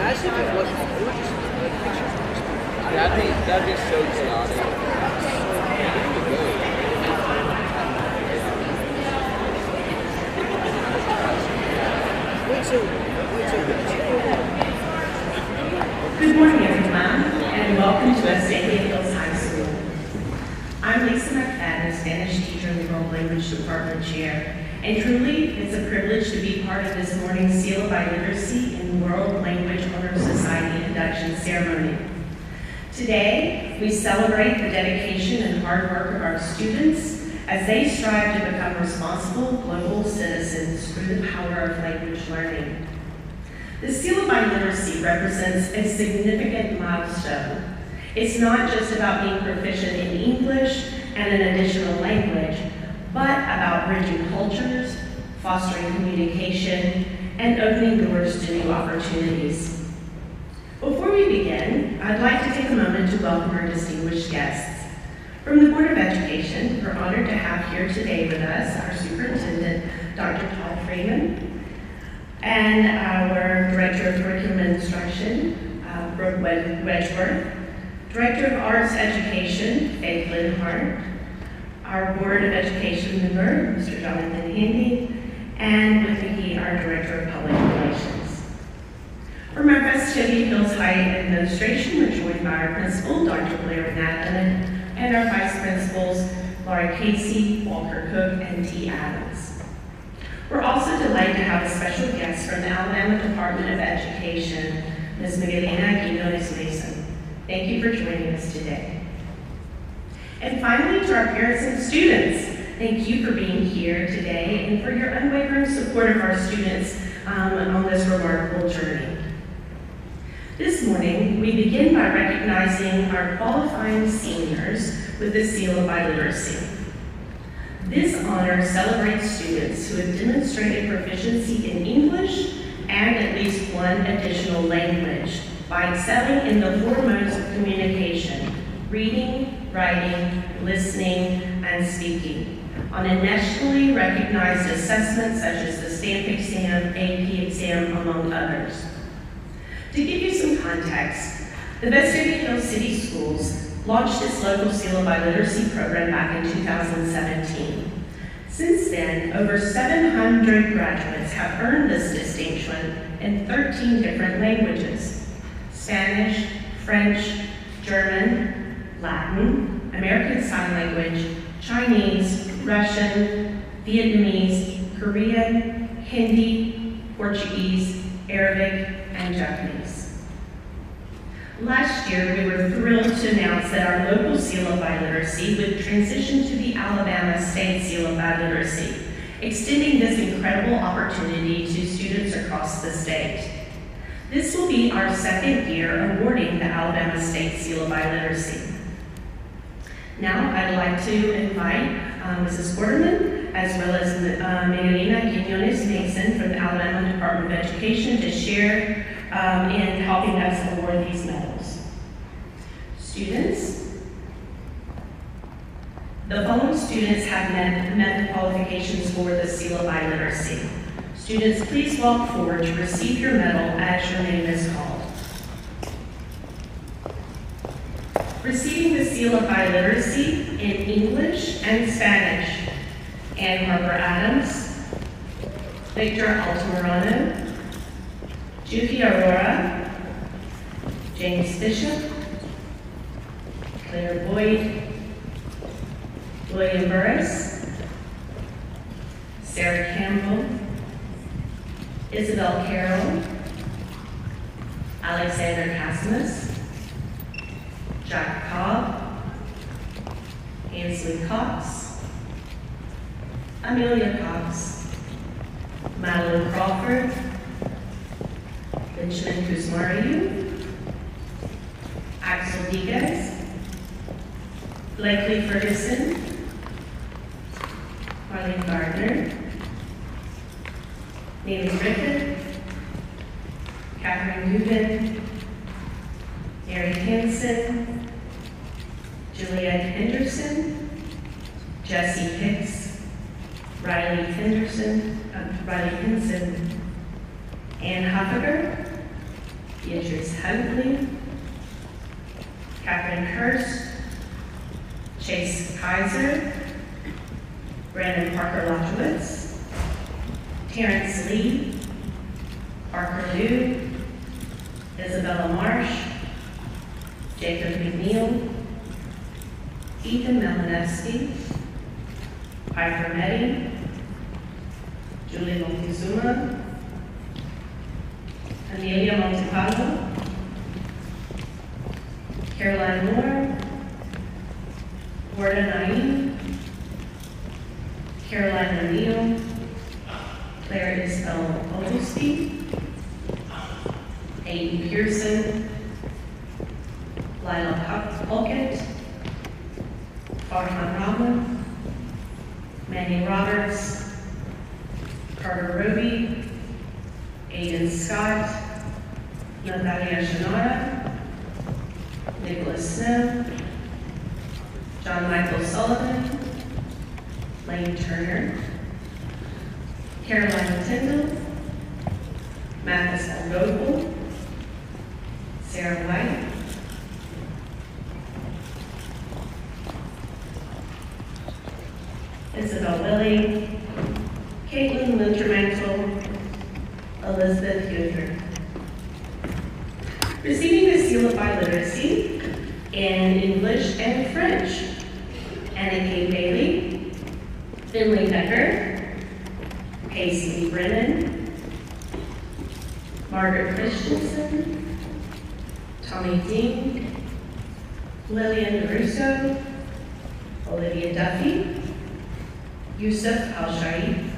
Imagine if it wasn't, it would just be good pictures. That'd be so chaotic. Good morning, everyone, and welcome to Astoria Hills High School. I'm Lisa McFadden, Spanish teacher in the World Language Department chair, and truly, it's a privilege to be part of this morning's Seal of Biliteracy in World Language Honor Society induction ceremony. Today, we celebrate the dedication and hard work of our students as they strive to become responsible global citizens through the power of language learning. The Seal of Biliteracy represents a significant milestone. It's not just about being proficient in English and an additional language, but about bridging cultures, fostering communication, and opening doors to new opportunities. Before we begin, I'd like to take a moment to welcome our distinguished guests. From the Board of Education, we're honored to have here today with us our Superintendent, Dr. Todd Freeman, and our Director of Curriculum and Instruction, Brooke Wedgeworth, Director of Arts Education, Faith Linhart, our Board of Education member, Mr. Jonathan Handy, and with me, our Director of Public Relations. From our Astoria Hills High Administration, we're joined by our Principal, Dr. Blair Nadlin, and our Vice Principals, Laura Casey, Walker Cook, and T. Adams. We're also delighted to have a special guest from the Alabama Department of Education, Ms. Magdalena Quinones-Mason. Thank you for joining us today. And finally, to our parents and students, thank you for being here today and for your unwavering support of our students on this remarkable journey. This morning, we begin by recognizing our qualifying seniors with the Seal of Biliteracy. This honor celebrates students who have demonstrated proficiency in English and at least one additional language by excelling in the four modes of communication: reading, writing, listening, and speaking, on a nationally recognized assessment such as the STAMP exam, AP exam, among others. To give you some context, the Astoria Hills City Schools launched its local Seal of Biliteracy program back in 2017. Since then, over 700 graduates have earned this distinction in 13 different languages: Spanish, French, German, Latin, American Sign Language, Chinese, Russian, Vietnamese, Korean, Hindi, Portuguese, Arabic, and Japanese. Last year, we were thrilled to announce that our local Seal of Biliteracy would transition to the Alabama State Seal of Biliteracy, extending this incredible opportunity to students across the state. This will be our second year awarding the Alabama State Seal of Biliteracy. Now, I'd like to invite Mrs. Quarterman, as well as Magdalena Quinones-Mason from the Alabama Department of Education to share in helping us award these medals. Students, the following students have met the qualifications for the Seal of Biliteracy. Students, please walk forward to receive your medal as your name is called. Receiving the Seal of Biliteracy in English and Spanish: Ann Harper Adams, Victor Altamirano, Juki Aurora, James Bishop, Claire Boyd, William Burris, Sarah Campbell, Isabel Carroll, Alexander Casimus, Jack Cobb, Ansley Cox, Amelia Cox, Madeline Crawford, Benjamin Kuzmariu, Axel Diaz, Blakely Ferguson, Marlene Gardner, Neely Griffith, Catherine Newton, Mary Hanson, Juliette Henderson, Jesse Hicks, Riley Henson, Ann Huffager, Beatrice Huntley, Catherine Hurst, Chase Kaiser, Brandon Parker Lachowitz, Terrence Lee, Parker Liu, Isabella Marsh, Jacob McNeil, Ethan Melanevsky, Piper Meddy, Julie Montezuma, Amelia Montepalo, Caroline Moore, Warda Naeem, Caroline O'Neill, Claire Isabel Oglesby, Aiden Pearson, Lila Puckett, Farhan Rahman, Manny Roberts, Carter Roby, Aiden Scott, Natalia Shannara, Nicholas Snow, John Michael Sullivan, Lane Turner, Caroline Tyndall, Mathis Algoble, Sarah White, Isabel Willie, Caitlin Wintermantle, Elizabeth Huger. Receiving the seal of biliteracy in English and French, Anna K. Bailey, Finley Becker, Paisley Brennan, Margaret Christensen, Tommy Dean, Lillian Russo, Olivia Duffy, Yusuf Al-Shaid,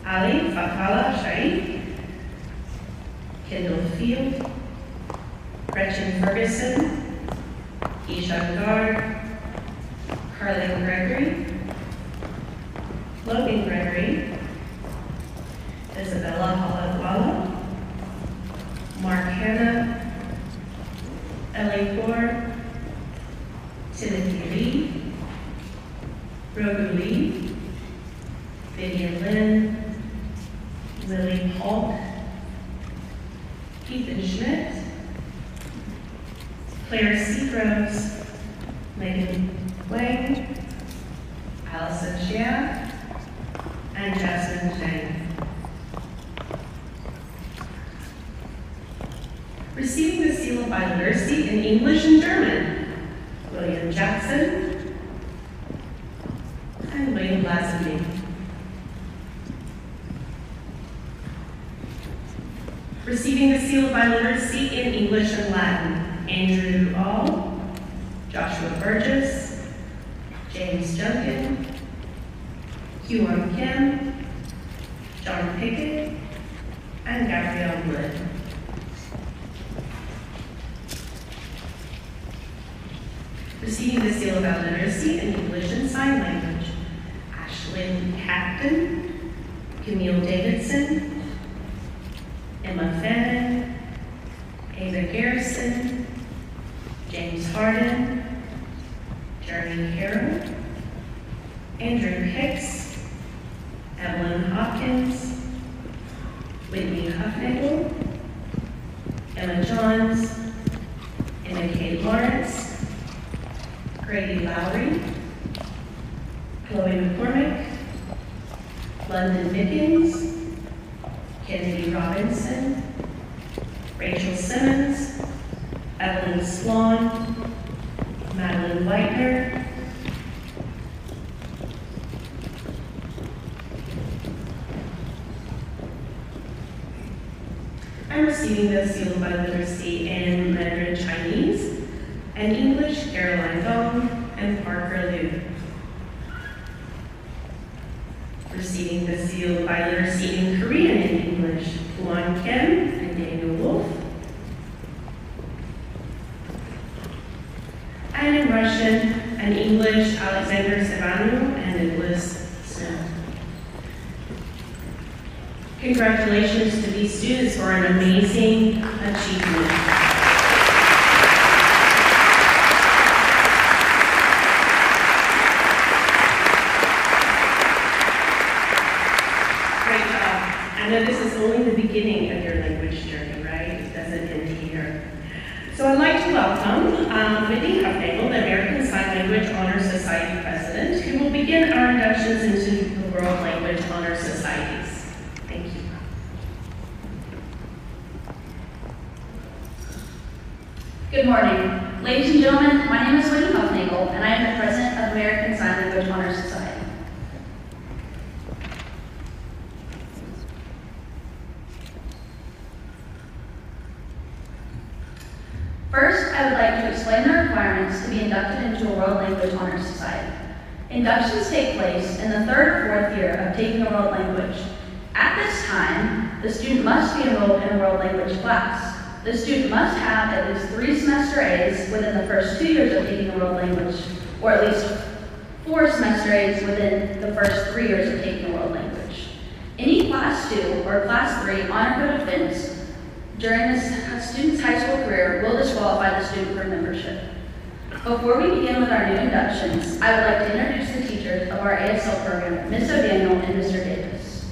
Ali Fakala Shaid, Kendall Field, Gretchen Ferguson, Ishan Gard, Carlin Gregory, Logan Gregory, Isabella Haladwala, Mark Hanna, Ellie Ford, Timothy Lee, Rogu Lee, Vivian Lynn, Lily Hulk, Ethan Schmidt, Claire Seacrose, Megan Wang, Allison Xia, and Jasmine Zhang. Receiving the seal of biliteracy in English and German, William Jackson and Wayne Lazenby. Receiving the seal of biliteracy in English and Latin, Andrew All, Joshua Burgess, James Junkin, Hyun Kim, John Pickett, and Gabrielle Wood. Receiving the seal of biliteracy in English and Sign Language, Ashlyn Captain, Camille Davidson, Emma Fannin, Ava Garrison, James Harden, Jeremy Harrell, Andrew Hicks, Evelyn Hopkins, Whitney Huffnagel, Emma Johns, Emma Kate Lawrence, Grady Lowry, Chloe McCormick, London Mickens, Kennedy Robinson, Rachel Simmons, Evelyn Swan, Madeline Leitner, I'm receiving the seal of biliteracy in Mandarin Chinese and English, Caroline Dong and Parker Liu. Receiving the seal of biliteracy in Korean and English, Juan Kim and Daniel Wolf. And in Russian and English, Alexander Savanu and Nicholas Snow. Congratulations to these students for an amazing achievement. Great job. I know this is only the beginning of your language journey, right? here. So I'd like to welcome Whitney Huffnagel, the American Sign Language Honor Society President, who will begin our inductions into the World Language Honor Societies. Thank you. Good morning. Ladies and gentlemen, my name is Whitney Huffnagel, and I am the President of American Sign Language Honor Society. First, I would like to explain the requirements to be inducted into a World Language Honor Society. Inductions take place in the 3rd or 4th year of taking a world language. At this time, the student must be enrolled in a world language class. The student must have at least 3 semester A's within the first 2 years of taking a world language, or at least 4 semester A's within the first 3 years of taking a world language. Any Class 2 or Class 3 honor code offense during the student's high school career will disqualify the student from membership. Before we begin with our new inductions, I would like to introduce the teachers of our ASL program, Ms. O'Daniel and Mr. Davis.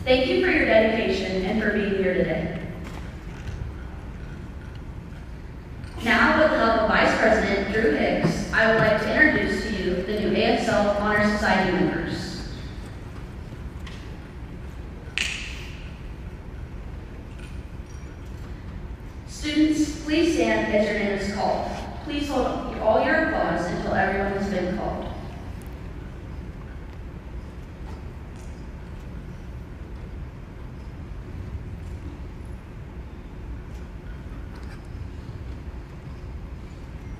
Thank you for your dedication and for being here today. Now, with the help of Vice President Drew Hicks, I would like to introduce to you the new ASL Honor Society members. Students, please stand as your name is called. Please hold all your applause until everyone has been called.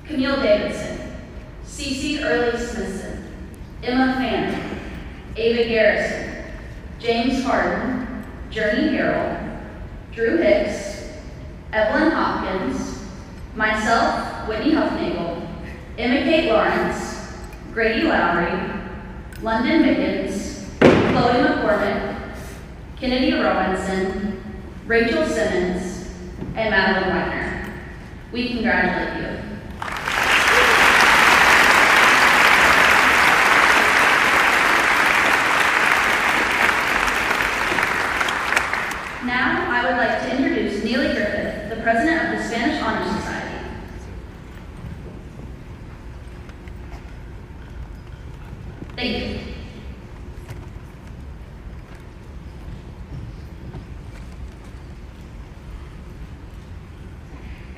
Camille Davidson, Cece Early Smithson, Emma Fannin, Ava Garrison, James Harden, Journey Harrell, Drew Hicks, Evelyn Hopkins, myself, Whitney Huffnagel, Emma Kate Lawrence, Grady Lowry, London Mickens, Chloe McCormick, Kennedy Robinson, Rachel Simmons, and Madeline Wagner. We congratulate you. Now, I would like to introduce Neely Griffith, the President of the Spanish Honor Society. Thank you.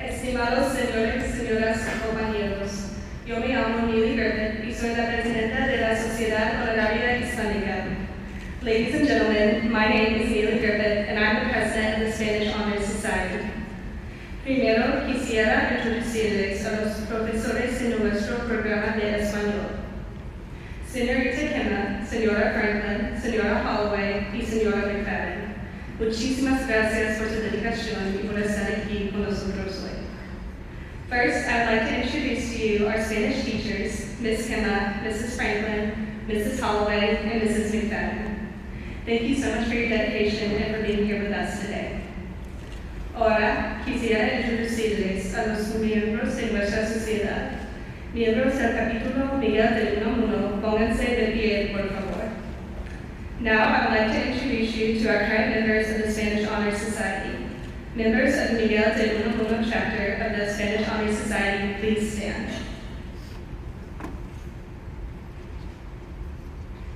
Estimados señores y señoras compañeros, yo me llamo Neely Griffith y soy la presidenta de la Sociedad por la Vida Hispánica. Ladies and gentlemen, my name is Neely Griffith and I'm the president of the Spanish Honor Society. Primero quisiera introducirles a los profesores en nuestro programa de español. Señorita Kenna, señora Franklin, señora Holloway y señora McFadden. Muchísimas gracias por su dedicación y por estar aquí con nosotros hoy. First, I'd like to introduce to you our Spanish teachers, Ms. Kenna, Mrs. Franklin, Mrs. Holloway, and Mrs. McFadden. Thank you so much for your dedication and for being here with us today. Ahora quisiera introducirles a los miembros de nuestra sociedad. Miembros del capítulo Miguel del Unamuno, pónganse de pie, por favor. Now I would like to introduce you to our current members of the Spanish Honor Society. Members of Miguel del Unamuno chapter of the Spanish Honor Society, please stand.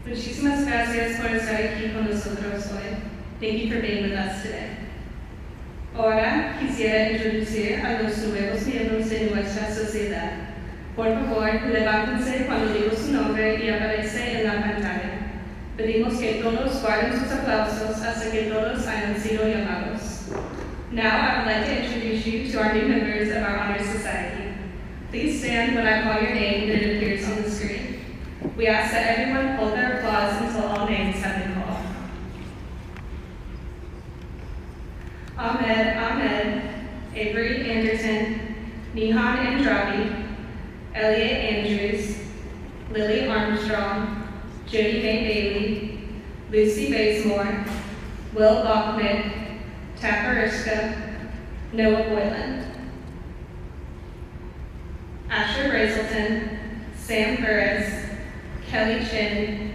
Muchísimas gracias por estar aquí con nosotros hoy. Thank you for being with us today. Ahora quisiera introducir a los nuevos miembros de nuestra sociedad. Por favor, levántense cuando digo su nombre y aparece en la pantalla. Pedimos que todos guarden sus aplausos hasta que todos hayan sido llamados. Now I would like to introduce you to our new members of our Honor Society. Please stand when I call your name and it appears on the screen. We ask that everyone hold their applause until all names have been called. Ahmed, Avery Anderson, Nihan Andrabi, Elliot Andrews, Lily Armstrong, Jody May Bailey, Lucy Bazemore, Will Bachman, Tapariska, Noah Boylan. Asher Brazelton, Sam Burris, Kelly Chin,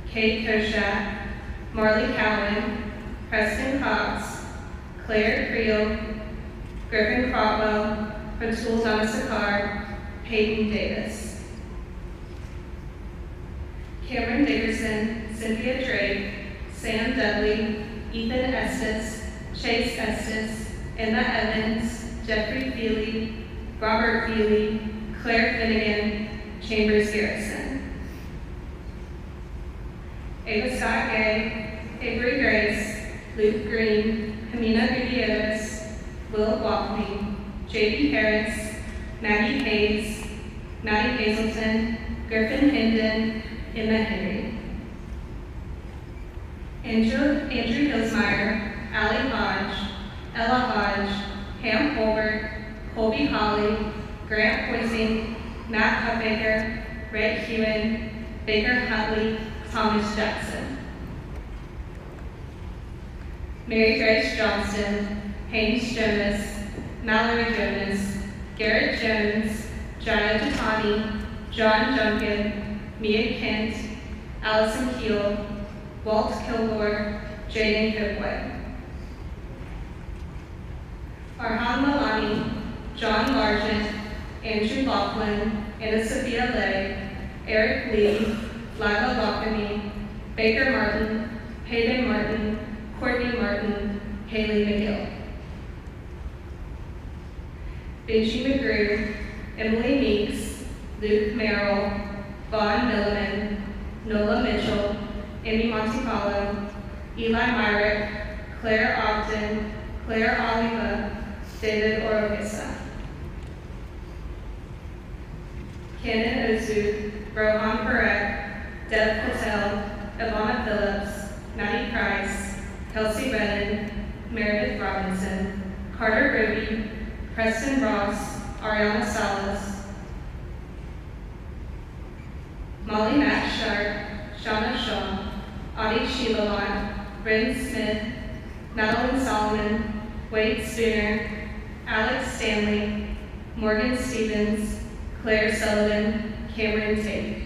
Kate Koshak, Marley Cowan, Preston Cox, Claire Creel, Griffin Crotwell, Pratul Namasakar, Peyton Davis. Cameron Dickerson, Cynthia Drake, Sam Dudley, Ethan Estes, Chase Estes, Emma Evans, Jeffrey Feely, Robert Feely, Claire Finnegan, Chambers Garrison. Ava Scott Gay, Avery Grace, Luke Green, Hamina Gutierrez, Will Walkley, J.B. Harris, Maggie Hayes, Maddie Hazelton, Griffin Hendon, Emma Henry. Andrew Hillsmeyer, Allie Hodge, Ella Hodge, Pam Colbert, Colby Holly, Grant Poising, Matt Huffaker, Red Hewen, Baker Hutley, Thomas Jackson. Mary Grace Johnston, Haynes Jonas, Mallory Jonas, Garrett Jones, Jaya Jatani, John Junkin, Mia Kent, Allison Keel, Walt Kilgore, Jaden Hipway. Arhan Malani, John Largent, Andrew Laughlin, Anna Sophia Lay, Eric Lee, Lila Lockamy, Baker Martin, Hayden Martin, Courtney Martin, Haley McGill. Benji McGrew, Emily Meeks, Luke Merrill, Vaughn Milliman, Nola Mitchell, Amy Montecallo, Eli Myrick, Claire Ogden, Claire Oliva, David Orogissa. Kenan Ozu, Rohan Parekh, Deb Patel, Ivana Phillips, Maddie Price, Kelsey Redden, Meredith Robinson, Carter Roby, Preston Ross, Ariana Salas, Molly Matt Sharp, Shauna Shaw, Audie Sheila Bryn Smith, Madeline Solomon, Wade Spooner, Alex Stanley, Morgan Stevens, Claire Sullivan, Cameron Tate.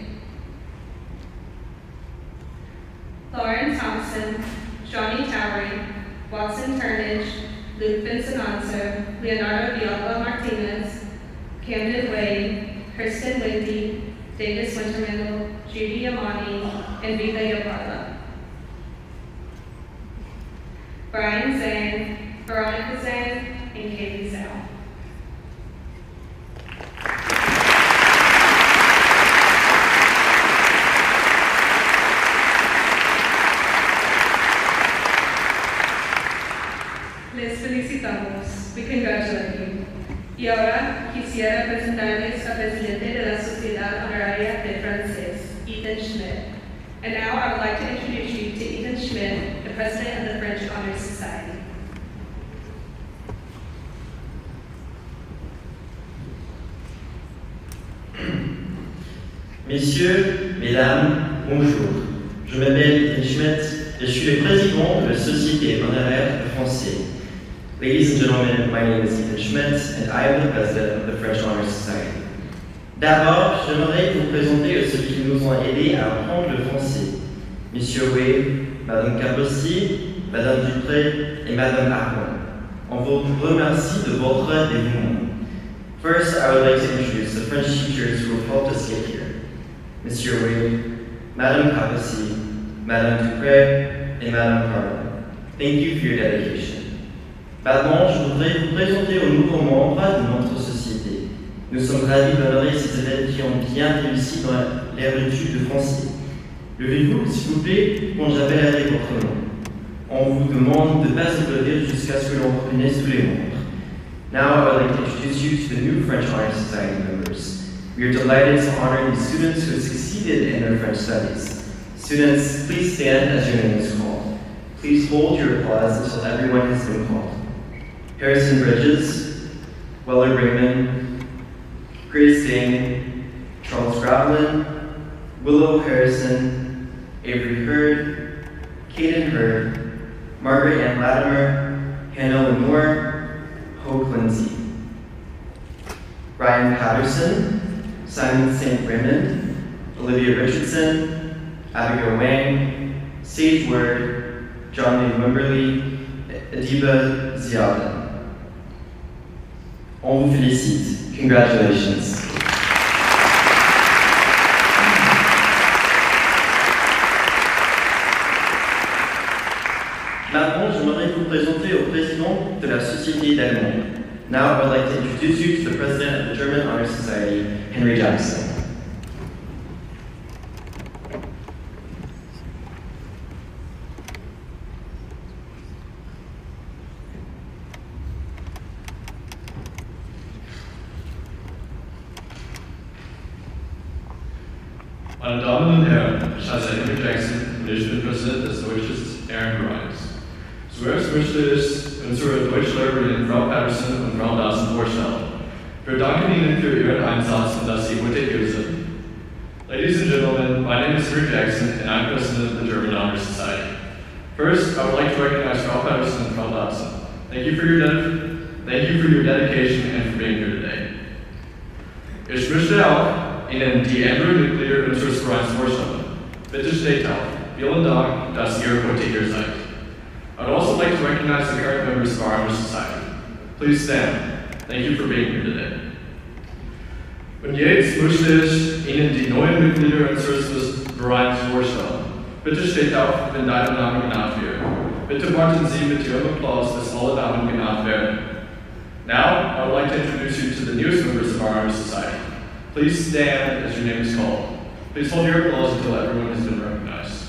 Lauren Thompson, Johnny Towery, Watson Turnage, Luke Vincenanzo, Leonardo Villalba Martinez, Camden Wade, Kirsten Windy, Davis Wintermandel, Judy Amani, and Vika Yabarla. Brian Zhang, Veronica Zhang, and Katie Zhao. Les felicitamos. We congratulate you. Y ahora quisiera presentarles al presidente de la Sociedad Honoraria de Francés, Ethan Schmidt. And now I would like to introduce you to Ethan Schmidt, the president of the French Honor Society. Messieurs, Mesdames, bonjour. Je m'appelle Ethan Schmidt et je suis le président de la Société honoraire de français. Ladies and gentlemen, my name is Ethan Schmidt and I am the president of the French Honor Society. D'abord, j'aimerais vous présenter ceux qui nous ont aidés à apprendre le français. Monsieur Wade, Madame Carossi, Madame Dupré et Madame Armand. On vous remercie de votre dévouement. First, I would like to introduce the French teachers who have helped us get here. Monsieur Wade, Madame Carossi, Madame Dupré et Madame Armand. Thank you for your dedication. Maintenant, je voudrais vous présenter aux nouveaux membres de notre société. Nous sommes ravis d'honorer ces élèves qui ont bien réussi dans leur étude de français. Levez-vous, s'il vous plaît, quand j'appellerai votre nom. On vous demande de ne pas applaudir jusqu'à ce que l'on reconnaisse tous les membres. Now, I would like to introduce you to the new French Honor Society members. We are delighted to honor these students who have succeeded in their French studies. Students, please stand as your name is called. Please hold your applause until everyone has been called. Harrison Bridges, Weller Raymond, Grace Dane, Charles Gravelin, Willow Harrison, Avery Hurd, Caden Hurd, Margaret Ann Latimer, Hannah Lenore, Hope Lindsay. Ryan Patterson, Simon St. Raymond, Olivia Richardson, Abigail Wang, Sage Word, Johnny Wimberly, Adiba Ziada. On vous félicite. Congratulations. Maintenant, j'aimerais vous présenter au président de la Société d'Allemand. Now, I would like to introduce you to the president of the German Honor Society, Henry Jackson. Meine Damen und Herren, ich heiße Henry Jackson und ich bin Präsident des Deutschen Ehrenvereins. Zuerst möchte ich unsere Deutschlehrerin Frau Patterson und Frau Dawson vorstellen. Wir danken Ihnen für Ihren Einsatz und dass Sie heute hier sind. Ladies and gentlemen, my name is Henry Jackson and I'm President of the German Honor Society. First, I would like to recognize Frau Patterson and Frau Dawson. Thank you for your dedication and for being here today. Ich möchte auch Ihnen die anderen Mitglieder unseres Vereins vorstellen. Bitte steht auf. Vielen Dank, dass ihr heute hier seid. I'd also like to recognize the current members of our Honor Society. Please stand. Thank you for being here today. Und jetzt möchte ich Ihnen die neuen Mitglieder unseres Vereins vorstellen. Bitte steht auf, wenn dein Name genannt wird. Bitte warten Sie mit Ihrem Applaus, bis alle Namen genannt werden. Now, I would like to introduce you to the newest members of our Honor Society. Please stand as your name is called. Please hold your applause until everyone has been recognized.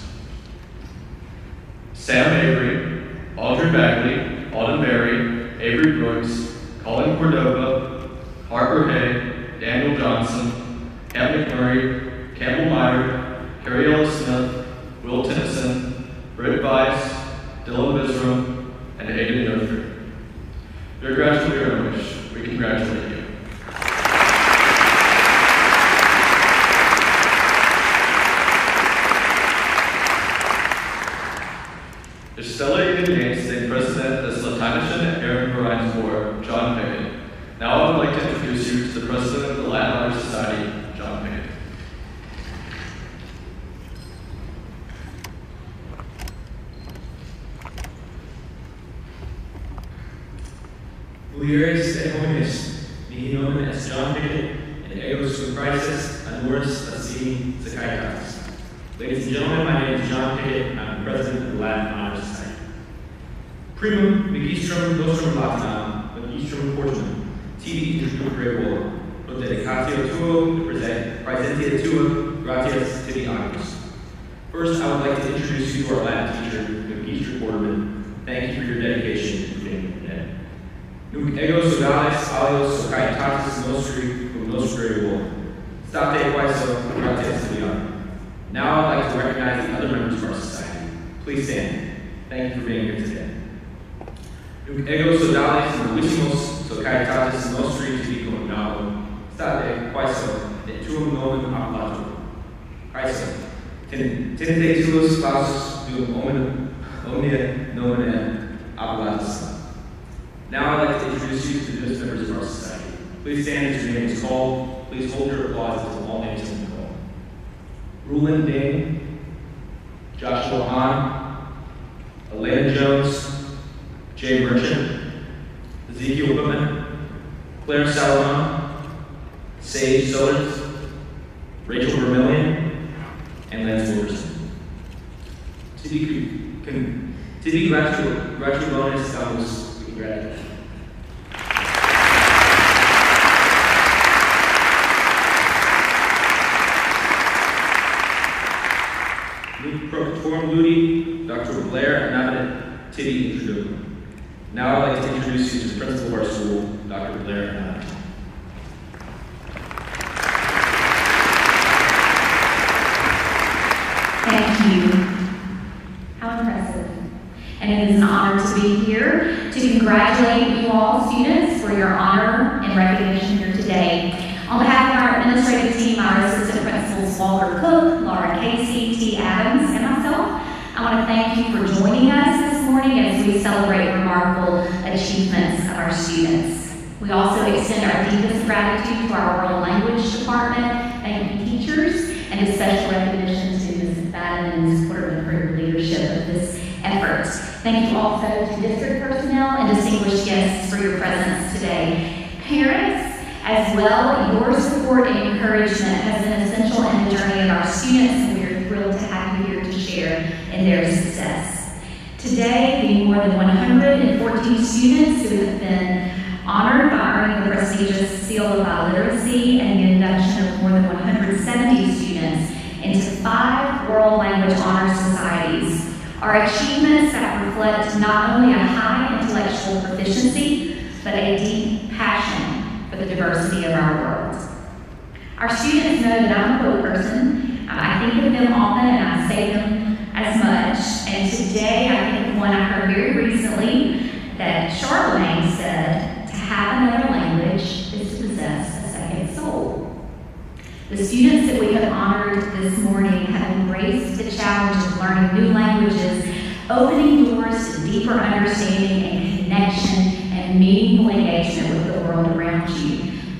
Sam Avery, Audrey Bagley, Alden Berry, Avery Brooks, Colin Cordova, Harper Hay, Daniel Johnson, Cam McMurray, Campbell Meyer, Carrie Ellis Smith, Will Tennyson, Britt Weiss, Dylan Bisram, and Aiden Nothry. Your graduate wish. We congratulate you. Ich stelle Ihnen jetzt den Präsident des Lateinischen Ehrenvereins vor, John Pickett. Now I would like to introduce you to the President of the Latin Honor Society, John Pickett. Mulieris et hominis, mihi nomen est John Pickett, and ego sum crisis, amoris asini Zacchaeus. Ladies and gentlemen, my name is John Pickett, I'm the president of the Latin Honor Society. Primum magistrum nostrum Latinam, magistrum Portumum, tibi interducere pro dedicatio tuo, praesentia tua, gratias tibi agnus. First, I would like to introduce you to our Latin teacher, Mr. Porterman. Thank you for your dedication to being today. Nunc ego sodales alios societatis nostri cum nostri volo. State quaeso, gratias tibi agnus. Now I'd like to recognize the other members of our society. Please stand. Thank you for being here today. Nunc ego sodales novissimos societatis nostri tibi communalo. State quaeso et tuum nomen appellatu. Quaeso. Tenente tuus pausus duum omnia nomen appellatus. Now I'd like to introduce you to the newest members of our society. Please stand as your name is called. Please hold your applause until all names have been called. Rulin Ding, Joshua Hahn, Elena Jones, Jay Merchant, Ezekiel Whitman, Claire Salomon, Sage Sellers, Rachel Vermillion, and Lance Wilkerson. Tibi gratulones estamos congratulations. Proctorum Ludi, Dr. Blair Anabit Tibi Introducum. Now I'd like to introduce you to the principal of our school, Dr. Blair Anabit. Thank you. How impressive. And it is an honor to be here to congratulate you all students for your honor and recognition here today. On behalf of our administrative team, our assistant principals Walter Cook, Laura Casey, T. Adams, and myself, I want to thank you for joining us this morning as we celebrate remarkable achievements of our students. We also extend our deepest gratitude to our World Language Department and teachers, and a special recognition to Ms. Madden and Ms. Porterman for your leadership of this effort. Thank you also to district personnel and distinguished guests for your presence today. Parents, as well, your support and encouragement has been essential in the journey of our students, and we are thrilled to have you here to share in their success. Today, the more than 114 students who have been honored by earning the prestigious seal of Biliteracy and the induction of more than 170 students into 5 World Language Honor Societies are achievements that reflect not only a high intellectual proficiency, but a deep passion for the diversity of our world. Our students know that I'm a quote person. I think of them often and I say them as much. And today I think of one I heard very recently that Charlemagne said, "To have another language is to possess a second soul." The students that we have honored this morning have embraced the challenge of learning new languages, opening doors to deeper understanding and connection and meaningful engagement with the world around you.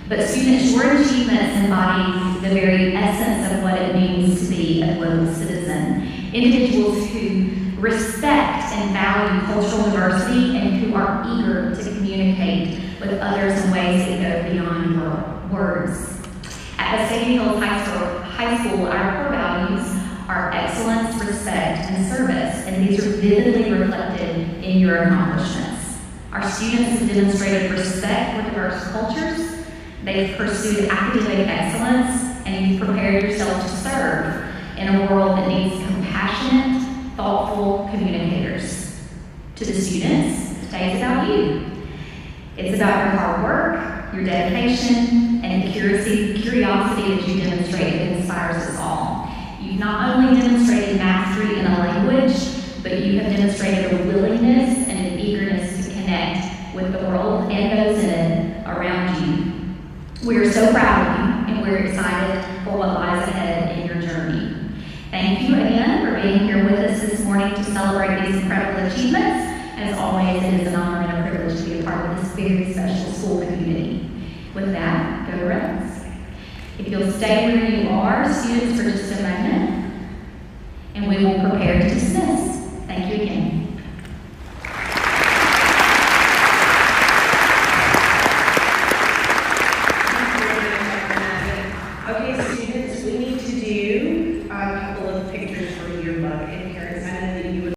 But students, your achievements embody the very essence of what it means to be a global citizen. Individuals who respect and value cultural diversity and who are eager to communicate with others in ways that go beyond words. At Pasadena Hills High School, our core values are excellence, respect, and service, and these are vividly reflected in your accomplishments. Our students have demonstrated respect for diverse cultures, they've pursued academic excellence, and you've prepared yourself to serve in a world that needs compassionate, thoughtful communicators. To the students, today is about you. It's about your hard work, your dedication, and the curiosity that you demonstrate that inspires us all. You've not only demonstrated mastery in a language, but you have demonstrated a willingness and an eagerness to connect with the world and those in it around you. We are so proud of you, and we're excited for what lies ahead in your journey. Thank you again for being here with us this morning to celebrate these incredible achievements. As always, it is an honor and a privilege to be a part of this very special school community. With that, go Reds. If you'll stay where you are, students, for just a moment, and we will prepare to dismiss. Thank you again. Okay, students, we need